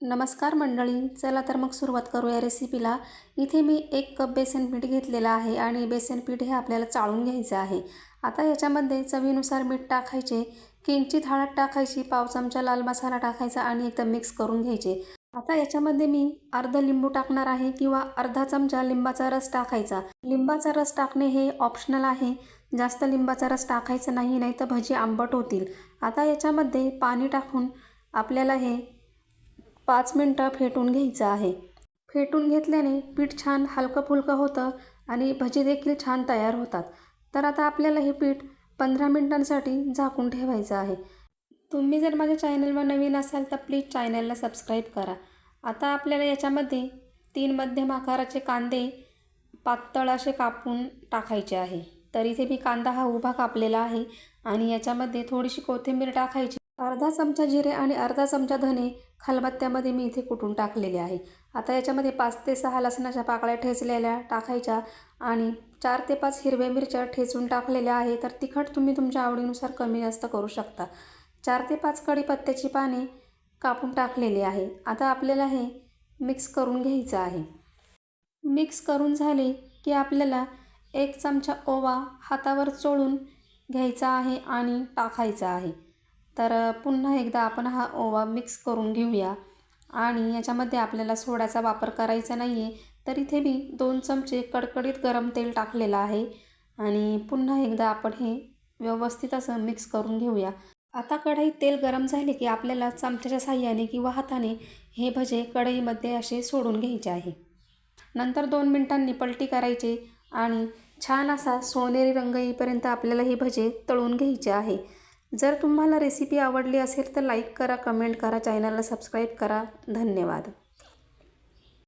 नमस्कार मंडळी, चला तर मग सुरुवात करूया रेसिपीला। इथे मी 1 कप बेसन पीठ घेतलेलं आहे आणि बेसन पीठ हे आपल्याला चाळून घ्यायचं आहे। आता याच्यामध्ये चवीनुसार मीठ टाकायचे, किंचित हळद टाकायची, पाव चमचा लाल मसाला टाकायचा आणि एकदम मिक्स करून घ्यायचे। आता याच्यामध्ये मी अर्धा लिंबू टाकणार आहे किंवा अर्धा चमचा लिंबाचा रस टाकायचा। लिंबाचा रस टाकणे हे ऑप्शनल आहे, जास्त लिंबाचा रस टाकायचा नाही, नाहीतर भजी आंबट होतील। आता याच्यामध्ये पाणी टाकून आपल्याला हे 5 मिनिटं फेटून घ्यायचं आहे। फेटून घेतल्याने पीठ छान हलकं फुलकं होतं आणि भजी देखील छान तयार होतात। तर आता आपल्याला हे पीठ 15 मिनिटांसाठी झाकून ठेवायचं आहे। तुम्ही जर माझ्या चॅनलवर नवीन असाल तर प्लीज चॅनलला सबस्क्राईब करा। आता आपल्याला याच्यामध्ये 3 मध्यम आकाराचे कांदे पातळ असे कापून टाकायचे आहे। तर इथे मी कांदा हा उभा कापलेला आहे आणि याच्यामध्ये थोडीशी कोथिंबीर टाकायची, अर्धा चमचा जिरे आणि अर्धा चमचा धने खलबत्त्यामध्ये मी इथे कुटून टाकलेले आहे। आता याच्यामध्ये 5 ते 6 लसणाच्या पाकळ्या ठेचलेल्या टाकायच्या आणि 4 ते 5 हिरव्या मिरच्या ठेचून टाकलेल्या आहे। तर तिखट तुम्ही तुमच्या आवडीनुसार कमी जास्त करू शकता। 4 ते 5 कढीपत्त्याची पाने कापून टाकलेली आहे। आता आपल्याला हे मिक्स करून घ्यायचं आहे। मिक्स करून झाले की आपल्याला 1 चमचा ओवा हातावर चोळून घ्यायचा आहे आणि टाकायचा आहे। तर पुन्हा एकदा आपण हा ओवा मिक्स करून घेऊया आणि याच्यामध्ये आपल्याला सोड्याचा वापर करायचा नाही आहे। तर इथे मी 2 चमचे कडकडीत गरम तेल टाकलेलं आहे आणि पुन्हा एकदा आपण हे व्यवस्थित असं मिक्स करून घेऊया। आता कढईत तेल गरम झाले की आपल्याला चमच्याच्या साहाय्याने किंवा हाताने हे भजे कढईमध्ये असे सोडून घ्यायचे आहे। नंतर 2 मिनिटांनी पलटी करायचे आणि छान असा सोनेरी रंग येईपर्यंत आपल्याला हे भजे तळून घ्यायचे आहे। जर तुम्हाला रेसिपी आवडली असेल तर लाईक करा, कमेंट करा, चॅनलला सबस्क्राईब करा। धन्यवाद।